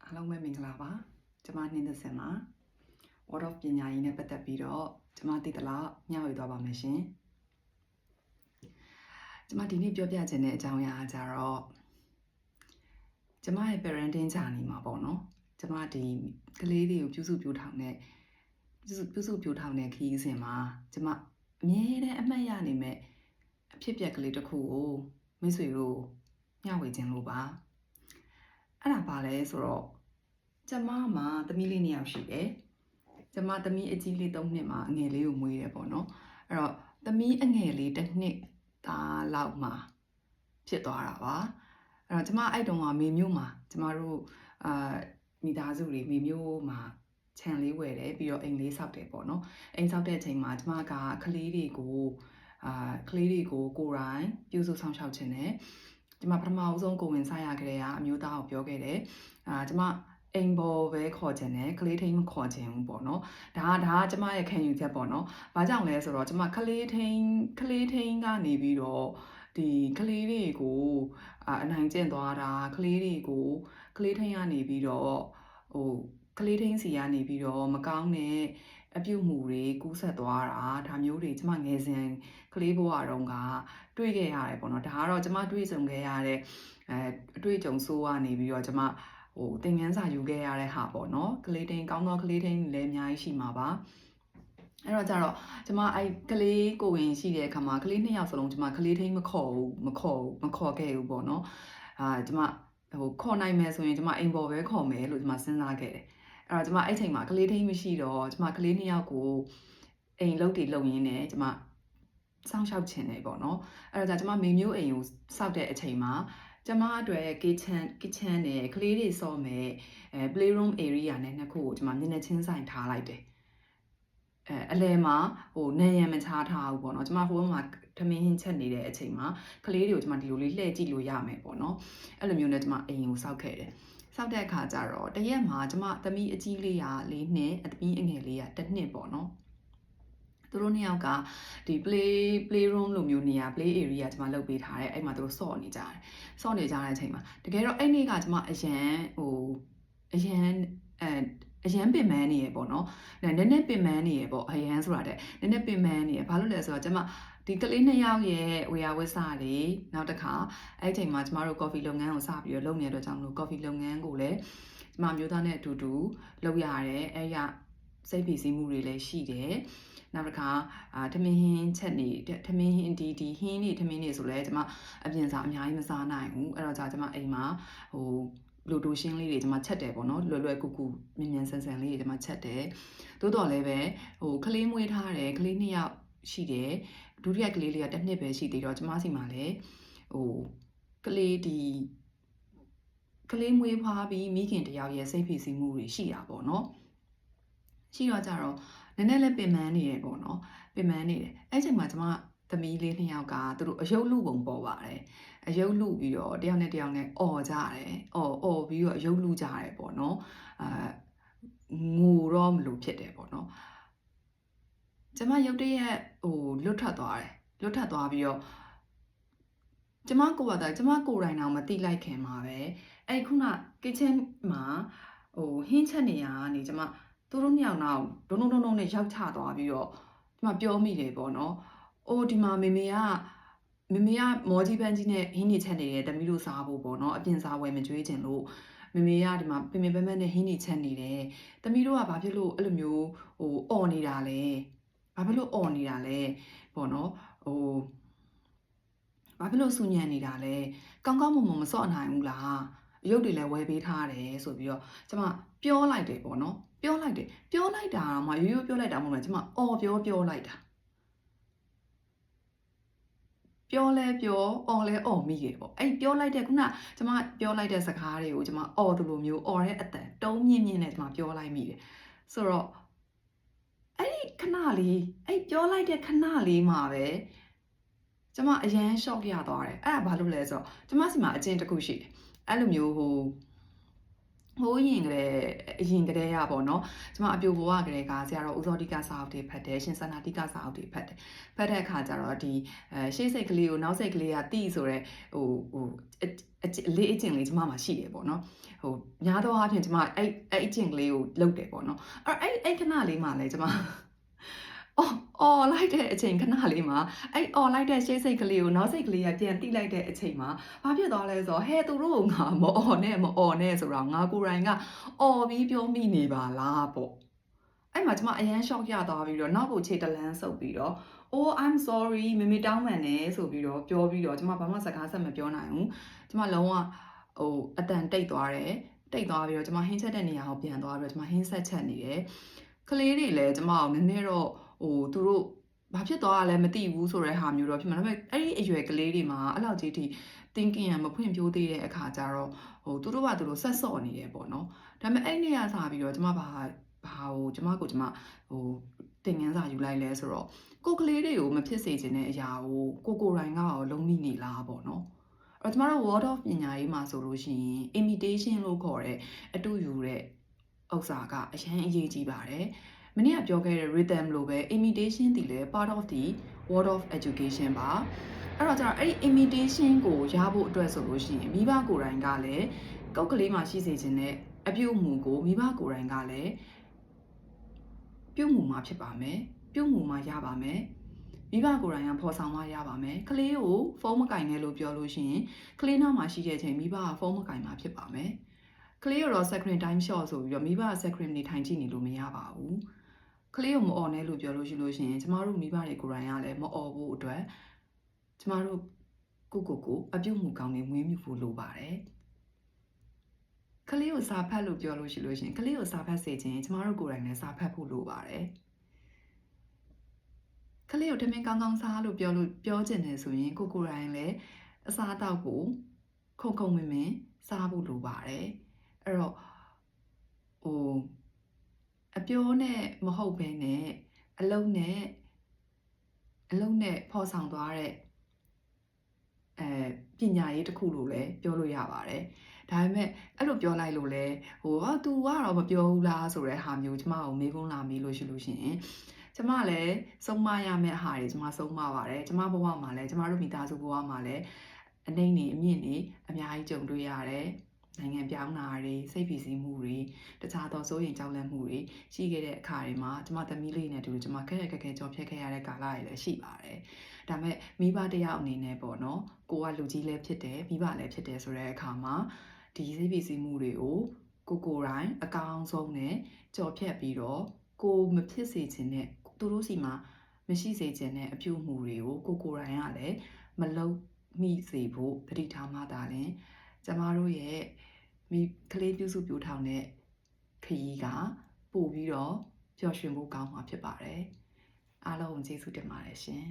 အားလုံးပဲမင်္ဂလာပါကျမနှင်းသက်စင်ပါ Word of ပညာရေးနဲ့ပတ်သက်ပြီးတော့ကျမသိသလားမျှဝေသွားပါမယ်ရှင်ကျမဒီနေ့ပြောပြခြင်းတဲ့အကြောင်းအရာကြတော့ကျမရဲ့ parenting journey မှာပေါ့နော်ကျမဒီကလေးတွေကိုပြုစုပြောင်းထောင်တဲ့ခရီးစဉ်မှာကျမအမြဲတမ်းအမှတ်ရနေမဲ့အဖြစ်အပျက်ကလေးတစ်ခုကိုမိတ်ဆွေတို့မျှဝေခြင်းလို့ပါအဲ့ဒါပါလဲဆိုတော့ကျမမှာသမီးလေး2ယောက်ရှိတယ်ကျမသမီးအကြီးလေး3နှစ်မှာအငယ်လေးကိုမွေးတယ်ပေါ့နော်အဲ့တော့သမီးအငယ်လေး1နှစ်သားလောက်မှာဖြစ်သွားတာပါအဲ့တော့ကျမအဲ့တုန်းကမေမျိုးမှာကျမတို့မိသားစုတွေမေမျိုးမှာခြံလေးဝယ်တယ်ပြီးတော့အိမ်လေးဆောက်တယ်ပေါ့နော်အိမ်ဆောက်တဲ့အချိန်မှာကျမကကလေးတွေကိုကိုယ်တိုင်ပြုစုဆောင်ရှောက်ခြင်းနဲ့ကျမပထမအဆုံးကိုဝင်စားရကြတဲ့အမျိုးသားကိုပြောခဲ့တယ်ကျမအိမ်ပေါ်ပဲခေါ်ခြင်းနဲ့ကလေးထိန်းမခေါ်ခြင်းဘူးပေါ့နော်ဒါကကျမရဲ့ခံယူချက်ပေါ့နော်ဘာကြောင့်လဲဆိုတော့ကျမကလေးထိန်းကနေပြီးတော့ဒီကလေးတွေကိုအနိုင်ကျင့်သွားတာကလေးတွေကိုကလေးထိန်းကနေပြီးတော့ကလေးထိန်းစီကနေပြီးတော့မကောင်းတဲ့အပြုတ်မှုတွေကူးဆက်သွားတာဒါမျိုးတွေကျမငယ်စဉ်ကလေးဘဝတုန်းကတွေ့ခဲ့ရတယ်ပေါ့နော်ဒါကတော့ကျမတွေ့ဆုံခဲ့ရတဲ့အတွေ့အကြုံဆိုးကနေပြီးတော့ကျမသင်ခန်းစာယူခဲ့ရတဲ့ဟာပေါ့နော်ကလေးထိန်းကောင်းသောကလေးထိန်းလည်းအများကြီးရှိမှာပါအဲ့တော့ကျတော့ကျမအဲ့ကလေးကိုဝင်ရှိတဲ့အခါမှာကလေး2ယောက်စလုံးကျမကလေးထိန်းမခေါ်ခဲ့ဘူးပေါ့နော်ကျမခေါ်နိုင်မယ်ဆိုရင်ကျမအိမ်ပေါ်ပဲခေါ်မယ်လို့ကျမစဉ်းစားခဲ့တယ်အဲ့တော့ကျမအဲ့ချိန်မှာကလေးထိန်းမရှိတော့ကျမကလေး2ယောက်ကိုအိမ်လုပ်ရင်းနဲ့ကျမစောင့်ရှောက်ခြင်းနေပေါ့နော်အဲ့တော့ကျမမေမျိုးအိမ်ကိုစောက်တဲ့အချိန်မှာကျမအတွက် kitchen နဲ့ကလေးတွေစော့မယ် playroom area နဲ့နှစ်ခုကိုကျမမျက်နှာချင်းဆိုင်ထားလိုက်တယ်အလဲမှာနေရံမချထားဘူးပေါ့နော်ကျမဟိုမှာထမင်းဟင်းချက်နေတဲ့အချိန်မှာကလေးတွေကိုကျမဒီလိုလေးလှည့်ကြည့်လို့ရမယ်ပေါ့နော်အဲ့လိုမျိုးနဲ့ကျမအိမ်ကိုစောက်ခဲ့တယ်စောက်တဲ့အခါကျတော့တရက်မှာကျမသမီးအကြီးလေးက4နှစ်အသမီးအငယ်လေးက1နှစ်ပေါ့နော်သူတို့2ယောက်ကဒီ play room လိုမျိုးနေရာ play area ကျမလုပ်ပေးထားတယ်အဲ့မှာသူတို့စော့နေကြတဲ့အချိန်မှာတကယ်တော့အဲ့နေ့ကကျမအရန်ပင်ပန်းနေရပေါ့နော်နည်းနည်းပင်ပန်းနေရပေါ့အရန်ဆိုတာတဲ့နည်းနည်းပင်ပန်းနေရဘာလို့လဲဆိုတော့ကျမဒီကလေး2ယောက်ရဲ့ဝေယဝစ္စတွေနောက်တစ်ခါအဲ့ချိန်မှာကျမတို့ coffee လုပ်ငန်းကိုစပြီးတော့လုပ်နေတဲ့အတွက်ကြောင့်မလို့ coffee လုပ်ငန်းကိုလည်းကျမမျိုးသားနဲ့အတူတူလုပ်ရတယ်အဲ့ရစိတ်ဖိစီးမှုတွေလည်းရှိတယ်နောက်တစ်ခါထမင်းဟင်းချက်နေထမင်းဟင်းဒီဟင်းနေထမင်းနေဆိုလဲကျမအပြင်စားအများကြီးမစားနိုင်ဘူးအဲ့တော့ကျမအိမ်မှာလူတိုရှင်းလေးတွေကျမချက်တယ်ပေါ့နော်လွယ်ကူကူမြန်ဆန်လေးတွေကျမချက်တယ်သို့တော်လည်းပဲကလေးမွေးထားတယ်ကလေး2ယောက်ရှိတယ်ဒုတိယကလေးလေးက1နှစ်ပဲရှိသေးတော့ကျမစီမှာလည်းကလေးမွေးဖွားပြီးမိခင်တယောက်ရဲ့စိတ်ဖိစီးမှုတွေရှိတာပေါ့နော်ရှိတော့ကြတော့နည်းနည်းလေးပင်ပန်းနေတယ်ပေါ့နော်ပင်ပန်းနေတယ်အဲ့ချိန်မှာကျမသမီးလေး2ယောက်ကသူတို့အယုတ်လူပုံပေါ်ပါတယ်အယုတ်လူပြီးတော့တယောက်နဲ့အော်ကြတယ်အော်ပြီးတော့အယုတ်လူကြတယ်ပေါ့နော်ငိုတော့မလို့ဖြစ်တယ်ပေါ့နော်ကျမရုတ်တရက်လွတ်ထွက်သွားပြီးတော့ကျမကိုယ်တိုင်တော့မသိလိုက်ခင်မှာပဲအဲ့ခုန kitchen မှာဟင်းချက်နေရကနေကျမသူတို့2ယောက်နောက်ဒုံနဲ့ရောက်ချသွားပြီးတော့ကျမပြောမိတယ်ပေါ့နော်ဒီမှာမေမေကမော်ကြီးပန်းကြီးနဲ့ဟင်းနေချက်နေတယ်တမီးတို့စားဖို့ပေါ့နော်အပြင်စားဝယ်မကြွေးချင်လို့မေမေကဒီမှာပင်ပန်းနဲ့ဟင်းနေချက်နေတယ်တမီးတို့ကဘာဖြစ်လို့အဲ့လိုမျိုးအော်နေတာလဲဘာဖြစ်လို့အော်နေတာလဲပေါ့နော်ဘာဖြစ်လို့ဆူညံနေတာလဲကောင်းမွန်မစော့နိုင်ဘူးလားအယုတ်တွေလည်းဝယ်ပေးထားတယ်ဆိုပြီးတော့ကျမပြောလိုက်တယ်ပေါ့နော်ပြောလိုက်တာမှရိုးပြောလိုက်တာမဟုတ်လားကျမပြောလိုက်တာပြောလဲပြောအော်လဲအော်မိတယ်ပေါ့အဲ့ပြောလိုက်တဲ့ခုနကျမပြောလိုက်တဲ့စကားတွေကိုကျမအော်သူလိုမျိုးအော်တဲ့အတန်တုံးမြင့်နဲ့ကျမပြောလိုက်မိတယ်ဆိုတော့အဲ့ခဏလေးအဲ့ပြောလိုက်တဲ့ခဏလေးမှာပဲကျမအရန် shock ရသွားတယ်အဲ့ဒါဘာလို့လဲဆိုတော့ကျမစီမှာအကျင့်တစ်ခုရှိတယ်အဲ့လိုမျိုး ဟိုးရင်ကလေးအရင်ကလေးရပေါ့နော်ကျမအပြိုဘဝကလေးကဆရာတော်ဦးစောတိကစာအုပ်တွေဖတ်တယ်ရှင်စန္ဒတိကစာအုပ်တွေဖတ်တယ်ဖတ်တဲ့အခါကျတော့ဒီရှေ့စိတ်ကလေးကိုနောက်စိတ်ကလေးကတိဆိုရဲဟိုအလေးအကျင့်လေးကျမမှာရှိတယ်ပေါ့နော်ဟိုများသောအားဖြင့်ကျမအဲ့အကျင့်ကလေးကိုလုပ်တယ်ပေါ့နော်အဲ့ခဏလေးမှလည်းကျမအော်လိုက်တဲ့အချိန်ခဏလေးမှာအဲ့အော်လိုက်တဲ့ရှေ့စိတ်ကလေးကိုနောက်စိတ်ကလေးကပြန်တိလိုက်တဲ့အချိန်မှာဘာဖြစ်သွားလဲဆိုတော့ဟဲသူတို့ကငါမအော်နဲ့ဆိုတော့ငါကိုယ်တိုင်ကအော်ပြီးပြောမိနေပါလားပေါ့အဲ့မှာကျမအရန်ရှော့ရသွားပြီးတော့နောက်ကိုခြေတလန်းဆုပ်ပြီးတော့ oh I'm sorry မမေတောင်းမှန်နေဆိုပြီးတော့ပြောပြီးတော့ကျမဘာမှစကားဆက်မပြောနိုင်ဘူးကျမလုံးဝဟိုအတန်တိတ်သွားတယ်တိတ်သွားပြီးတော့ကျမဟင်းချက်တဲ့နေရာကိုပြန်သွားပြီးတော့ကျမဟင်းဆက်ချက်နေတယ်ကလေးတွေလည်းကျမအောင်နည်းနည်းတော့သူတို့ဘာဖြစ်သွားတာလဲမသိဘူးဆိုတဲ့ဟာမျိုးတော့ဖြစ်မှာဒါပေမဲ့အဲ့ဒီအရွယ်ကလေးတွေမှာအဲ့လောက်ကြီးထိ thinking မဖွင့်ပြိုးသေးတဲ့အခါကျတော့သူတို့ကသူတို့ဆက်စော့နေတယ်ပေါ့နော်ဒါပေမဲ့အဲ့နေ့ကစပြီးတော့ကျမဘာကျမတင်ငန်းစာယူလိုက်လဲဆိုတော့ကိုကလေးတွေကိုမဖြစ်စေချင်တဲ့အရာကိုကိုရိုင်းကရောလုံးမိနေလားပေါ့နော်အဲ့ကျမတို့ word of ပညာရေးမှာဆိုလို့ရှိရင် imitation လို့ခေါ်တဲ့အတူယူတဲ့ဥစ္စာကအရင်အရေးကြီးပါတယ်မနေ့ကပြောခဲ့တဲ့ rhythm လို့ပဲ imitation တည်လဲ part of the word of education ပါအဲ့တော့ကျတော့အဲ့ဒီ imitation ကိုရဖို့အတွက်ဆိုလို့ရှိရင်မိဘကိုယ်တိုင်ကလည်းကောက်ကလေးမှာရှိစေခြင်းနဲ့အပြုအမူကိုမိဘကိုယ်တိုင်ကလည်းပြုမှုမှာဖြစ်ပါမယ်ပြုမှုမှာရပါမယ်မိဘကိုယ်တိုင်ကဖော်ဆောင်မှရပါမယ်ကလေးကိုဖုန်းမကင်နဲ့လို့ပြောလို့ရှိရင်ကလေးနောက်မှာရှိတဲ့အချိန်မိဘကဖုန်းမကင်မှာဖြစ်ပါမယ်ကလေးရော screen time short ဆိုပြီးတော့မိဘ screen နေထိုင်ကြည့်နေလို့မရပါဘူးကလေးကိုမအော်နဲ့လို့ပြောလို့ရှိလို့ရှိရင်ကျမတို့မိဘတွေကိုယ်တိုင်ကလည်းမအော်ဖို့အတွက်ကျမတို့ကိုအပြုမှုကောင်းနေမွေးမြူဖို့လိုပါတယ်ကလေးကိုစာဖတ်လို့ပြောလို့ရှိလို့ရှိရင်ကလေးကိုစာဖတ်စေခြင်းကျမတို့ကိုယ်တိုင်လည်းစာဖတ်ဖို့လိုပါတယ်ကလေးကိုတမင်ကောင်းကောင်းစားလို့ပြောချင်တယ်ဆိုရင်ကိုယ်တိုင်လည်းအစားအသောက်ကိုခုံမင်းစားဖို့လိုပါတယ်အဲ့တော့အပြောနဲ့မဟုတ်ဘဲနဲ့အလုံးနဲ့ဖော်ဆောင်သွားတဲ့ပညာရေးတစ်ခုလို့လည်းပြောလို့ရပါတယ်ဒါပေမဲ့အဲ့လိုပြောလိုက်လို့လဲသူကတော့မပြောဘူးလားဆိုတဲ့ဟာမျိုးကျမကိုမေးခွန်းလာမေးလို့ရှိလို့ရှိရင်ကျမလည်းဆုံးမရမယ့်အဟာတွေကျမဆုံးမပါတယ်ကျမဘဝမှာလည်းကျမတို့မိသားစုဘဝမှာလည်းအနှိမ့်နေအမြင့်နေအများကြီးကြုံတွေ့ရတယ်နိုင်ငံပြောင်းတာတွေစိတ်ဖိစီးမှုတွေတခြားသောစိုးရိမ်ကြောက်လန့်မှုတွေရှိခဲ့တဲ့အခါတွေမှာကျမသမီးလေးနဲ့တူကျမခက်ခဲကြော်ဖြတ်ခဲ့ရတဲ့ကာလတွေလည်းရှိပါတယ်ဒါပေမဲ့မိဘတယောက်အနေနဲ့ပေါ့နော်ကိုကလူကြီးလည်းဖြစ်တယ်မိဘလည်းဖြစ်တယ်ဆိုတဲ့အခါမှာဒီစိတ်ဖိစီးမှုတွေကိုကိုယ်တိုင်အကောင်းဆုံးနဲ့ကြော်ဖြတ်ပြီးတော့ကိုမဖြစ်စေချင်တဲ့သူတို့စီမှာမရှိစေချင်တဲ့အပြုအမူတွေကိုကိုယ်တိုင်ကလည်းမလုပ်မိစေဖို့တတိထားမှသာလျှင်ကျမတို့ရဲ့ကလေးပြုစုပြောထောင်တဲ့ခရီးကပို့ပြီးတော့ပျော်ရွှင်ဖို့ကောင်းမှာဖြစ်ပါတယ်အားလုံးကျေးဇူးတင်ပါတယ်ရှင်